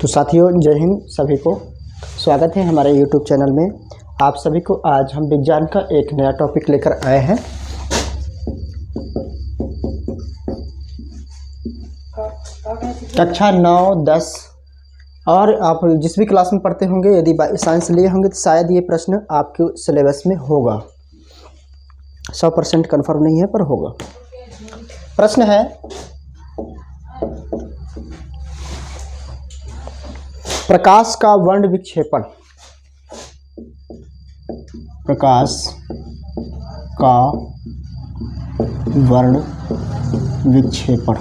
तो साथियों, जय हिंद। सभी को स्वागत है हमारे YouTube चैनल में। आप सभी को आज हम विज्ञान का एक नया टॉपिक लेकर आए हैं। कक्षा 9, 10 और आप जिस भी क्लास में पढ़ते होंगे, यदि साइंस लिए होंगे तो शायद ये प्रश्न आपके सिलेबस में होगा। 100% कन्फर्म नहीं है, पर होगा। प्रश्न है, प्रकाश का वर्ण विक्षेपण। प्रकाश का वर्ण विक्षेपण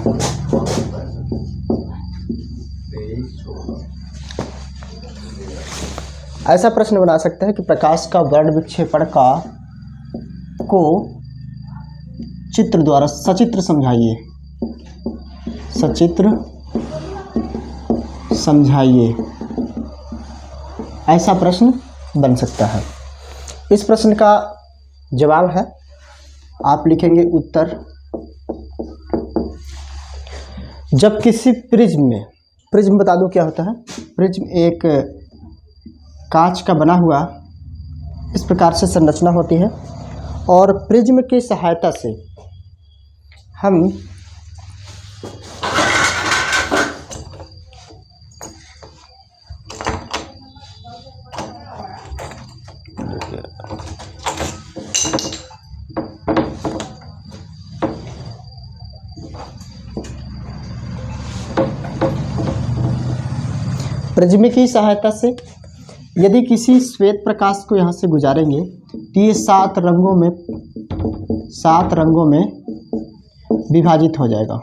ऐसा प्रश्न बना सकते हैं कि प्रकाश का वर्ण विक्षेपण को चित्र द्वारा सचित्र समझाइए। सचित्र समझाइए, ऐसा प्रश्न बन सकता है। इस प्रश्न का जवाब है, आप लिखेंगे उत्तर। जब किसी प्रिज्म बता दूं क्या होता है। प्रिज्म एक कांच का बना हुआ इस प्रकार से संरचना होती है, और प्रिज्म की सहायता से हम प्रिज्म की सहायता से यदि किसी श्वेत प्रकाश को यहाँ से गुजारेंगे तो ये 7 रंगों में विभाजित हो जाएगा।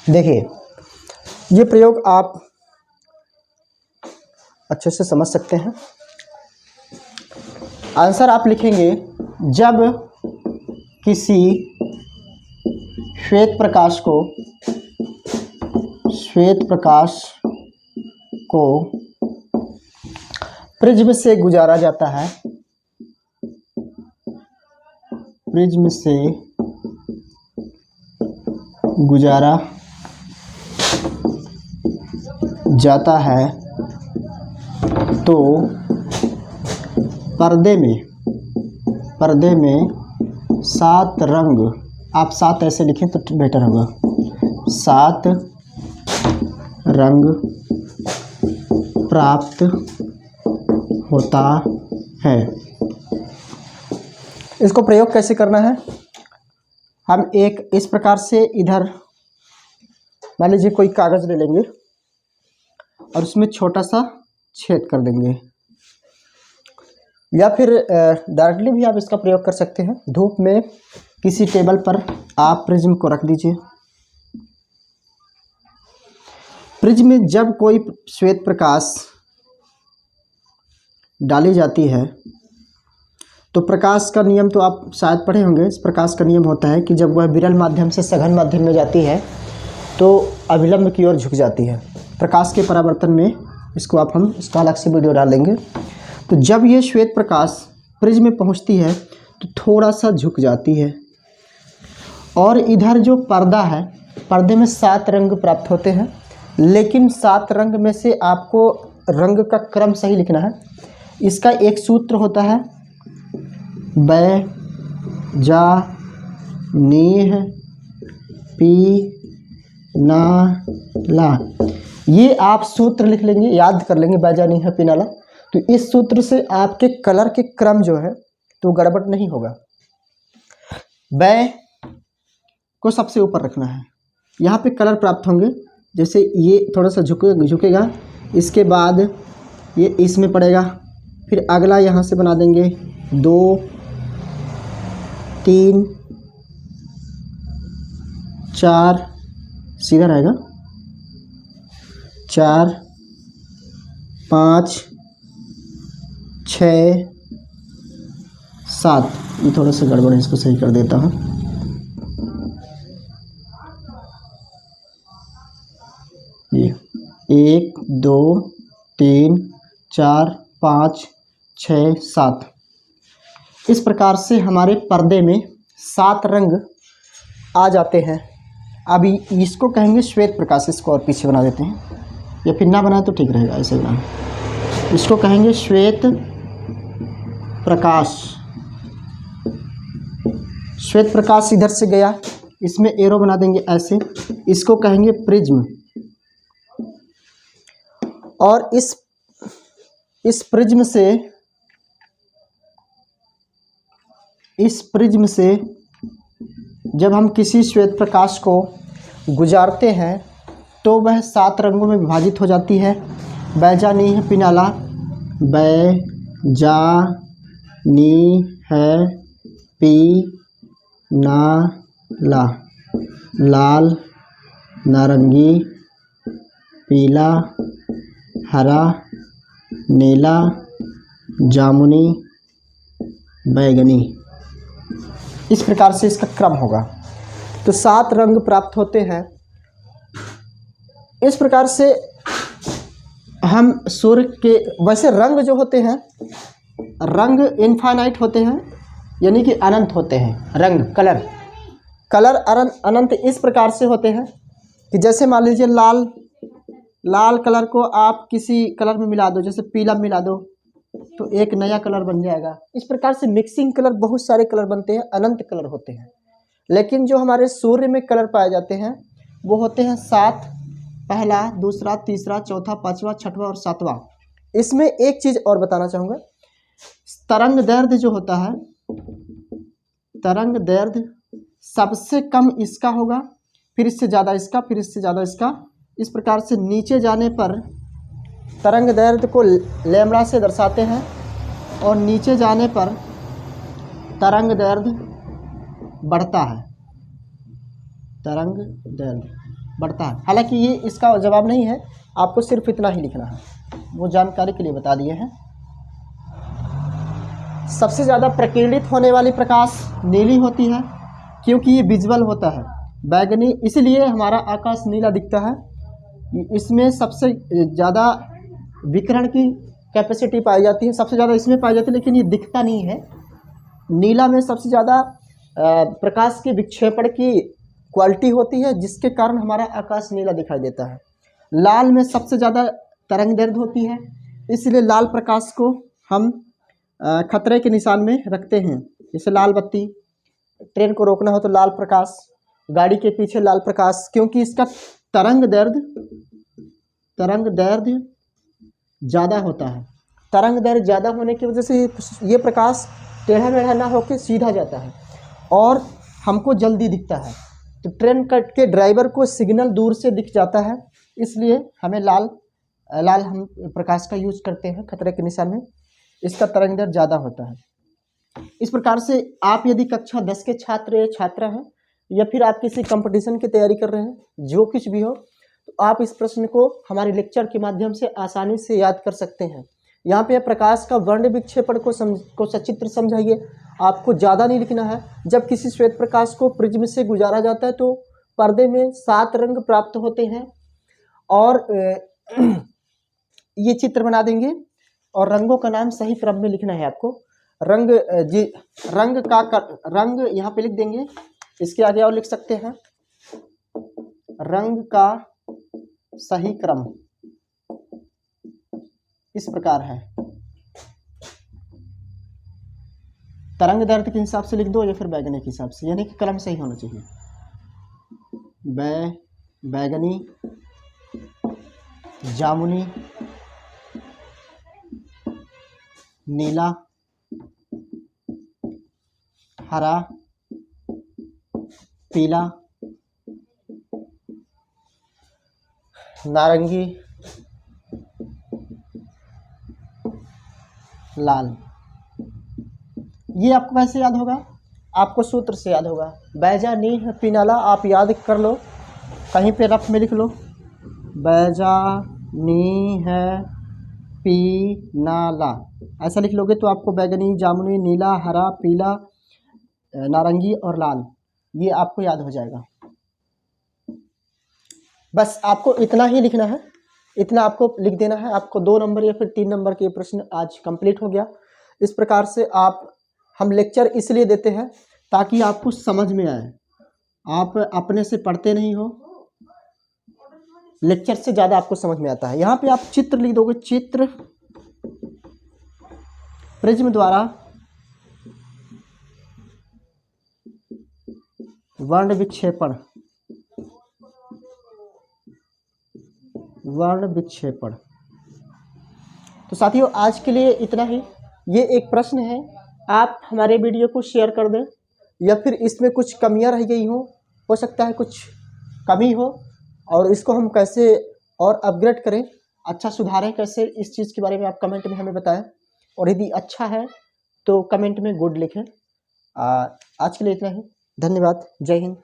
देखिए, ये प्रयोग आप अच्छे से समझ सकते हैं। आंसर आप लिखेंगे, जब किसी श्वेत प्रकाश को प्रिज्म से गुजारा जाता है, प्रिज्म से गुजारा जाता है तो पर्दे में 7 रंग, आप 7 ऐसे लिखें तो बेटर होगा। 7 रंग प्राप्त होता है। इसको प्रयोग कैसे करना है, हम एक इस प्रकार से इधर मान लीजिए कोई कागज ले लेंगे और उसमें छोटा सा छेद कर देंगे, या फिर डायरेक्टली भी आप इसका प्रयोग कर सकते हैं। धूप में किसी टेबल पर आप प्रिज्म को रख दीजिए। प्रिज्म में जब कोई श्वेत प्रकाश डाली जाती है तो प्रकाश का नियम तो आप शायद पढ़े होंगे। इस प्रकाश का नियम होता है कि जब वह विरल माध्यम से सघन माध्यम में जाती है तो अभिलंब की ओर झुक जाती है। प्रकाश के परावर्तन में हम इसका अलग से वीडियो डाल देंगे। तो जब ये श्वेत प्रकाश प्रिज्म में पहुंचती है तो थोड़ा सा झुक जाती है, और इधर जो पर्दा है, पर्दे में 7 रंग प्राप्त होते हैं, लेकिन 7 रंग में से आपको रंग का क्रम सही लिखना है। इसका एक सूत्र होता है, बै जा नीह पी ना ला। ये आप सूत्र लिख लेंगे, याद कर लेंगे, बैजा नीह पी ना ला। तो इस सूत्र से आपके कलर के क्रम जो है तो गड़बड़ नहीं होगा। बै को सबसे ऊपर रखना है, यहाँ पे कलर प्राप्त होंगे। जैसे ये थोड़ा सा झुकेगा, इसके बाद ये इसमें पड़ेगा, फिर अगला यहाँ से बना देंगे 2, 3, 4, सीधा रहेगा, 4, 5, 6, 7। ये थोड़ा सा गड़बड़ है, इसको सही कर देता हूँ। ये 1, 2, 3, 4, 5, 6, 7। इस प्रकार से हमारे पर्दे में 7 रंग आ जाते हैं। अभी इसको कहेंगे श्वेत प्रकाश। इसको और पीछे बना देते हैं, या फिर ना बनाए तो ठीक रहेगा, ऐसे बनाए। इसको कहेंगे श्वेत प्रकाश। श्वेत प्रकाश इधर से गया, इसमें एरो बना देंगे ऐसे। इसको कहेंगे प्रिज्म। और इस प्रिज्म से जब हम किसी श्वेत प्रकाश को गुजारते हैं तो वह 7 रंगों में विभाजित हो जाती है। बैजानी है पिनाला, बैजानी है पिनाला, लाल, नारंगी, पीला, हरा, नीला, जामुनी, बैगनी। इस प्रकार से इसका क्रम होगा। तो 7 रंग प्राप्त होते हैं। इस प्रकार से हम सूर्य के, वैसे रंग जो होते हैं, रंग इनफाइनाइट होते हैं, यानी कि अनंत होते हैं। रंग कलर अनंत इस प्रकार से होते हैं कि जैसे मान लीजिए लाल कलर को आप किसी कलर में मिला दो, जैसे पीला मिला दो तो एक नया कलर बन जाएगा। इस प्रकार से मिक्सिंग कलर, बहुत सारे कलर बनते हैं, अनंत कलर होते हैं। लेकिन जो हमारे सूर्य में कलर पाए जाते हैं वो होते हैं 7, पहला, दूसरा, तीसरा, चौथा, पांचवा, छठवां और 7वां। इसमें एक चीज़ और बताना चाहूँगा, तरंग दैर्ध्य जो होता है, तरंग दैर्ध्य सबसे कम इसका होगा, फिर इससे ज़्यादा इसका, फिर इससे ज़्यादा इसका। इस प्रकार से नीचे जाने पर तरंग दैर्ध्य को लैम्बडा से दर्शाते हैं, और नीचे जाने पर तरंग दैर्ध्य बढ़ता है। तरंग दैर्ध्य बढ़ता है। हालांकि ये इसका जवाब नहीं है, आपको सिर्फ इतना ही लिखना है, वो जानकारी के लिए बता दिए हैं। सबसे ज़्यादा प्रकीर्णित होने वाली प्रकाश नीली होती है, क्योंकि ये विजुअल होता है। बैगनी, इसलिए हमारा आकाश नीला दिखता है। इसमें सबसे ज़्यादा विकिरण की कैपेसिटी पाई जाती है, सबसे ज़्यादा इसमें पाई जाती है, लेकिन ये दिखता नहीं है। नीला में सबसे ज़्यादा प्रकाश के विक्षेपण की क्वालिटी होती है, जिसके कारण हमारा आकाश नीला दिखाई देता है। लाल में सबसे ज़्यादा तरंग दैर्ध्य होती है, इसलिए लाल प्रकाश को हम खतरे के निशान में रखते हैं। जैसे लाल बत्ती, ट्रेन को रोकना हो तो लाल प्रकाश, गाड़ी के पीछे लाल प्रकाश, क्योंकि इसका तरंग दैर्ध्य ज़्यादा होता है। तरंग दैर्ध्य ज़्यादा होने की वजह से ये प्रकाश टेढ़ा मेढ़ा ना होकर सीधा जाता है और हमको जल्दी दिखता है। तो ट्रेन के ड्राइवर को सिग्नल दूर से दिख जाता है, इसलिए हमें लाल हम प्रकाश का यूज करते हैं खतरे के निशान में। इसका तरंग दैर्ध्य ज़्यादा होता है। इस प्रकार से आप यदि कक्षा 10 के छात्र या छात्रा हैं, या फिर आप किसी कंपटीशन की तैयारी कर रहे हैं, जो कुछ भी हो, तो आप इस प्रश्न को हमारे लेक्चर के माध्यम से आसानी से याद कर सकते हैं। यहाँ पे प्रकाश का वर्ण विक्षेपण को सचित्र समझाइए। आपको ज़्यादा नहीं लिखना है। जब किसी श्वेत प्रकाश को प्रिज्म से गुजारा जाता है तो पर्दे में 7 रंग प्राप्त होते हैं, और ये चित्र बना देंगे, और रंगों का नाम सही क्रम में लिखना है आपको। रंग यहाँ पे लिख देंगे। इसके आगे और लिख सकते हैं, रंग का सही क्रम इस प्रकार है। तरंग दैर्ध्य के हिसाब से लिख दो, या फिर बैगनी के हिसाब से, यानी कि कलम सही होना चाहिए। बैगनी, जामुनी, नीला, हरा, पीला, नारंगी, लाल। ये आपको कैसे याद होगा? आपको सूत्र से याद होगा। बैजानी है पिनाला, आप याद कर लो, कहीं पे रफ में लिख लो। बैजानी है पिनाला, ऐसा लिख लोगे तो आपको बैगनी, जामुनी, नीला, हरा, पीला, नारंगी और लाल, ये आपको याद हो जाएगा। बस आपको इतना ही लिखना है, इतना आपको लिख देना है। आपको 2 नंबर या फिर 3 नंबर के प्रश्न आज कंप्लीट हो गया। इस प्रकार से आप हम लेक्चर इसलिए देते हैं ताकि आपको समझ में आए। आप अपने से पढ़ते नहीं हो, लेक्चर से ज़्यादा आपको समझ में आता है। यहाँ पे आप चित्र लिख दोगे, चित्र प्रिज्म द्वारा वर्ण विक्षेपण, वर्ण विक्षेपण। तो साथियों आज के लिए इतना ही। ये एक प्रश्न है, आप हमारे वीडियो को शेयर कर दें, या फिर इसमें कुछ कमियां रह गई हो सकता है कुछ कमी हो, और इसको हम कैसे और अपग्रेड करें, अच्छा सुधारें कैसे, इस चीज़ के बारे में आप कमेंट में हमें बताएं। और यदि अच्छा है तो कमेंट में गुड लिखें। आज के लिए इतना ही, धन्यवाद, जय हिंद।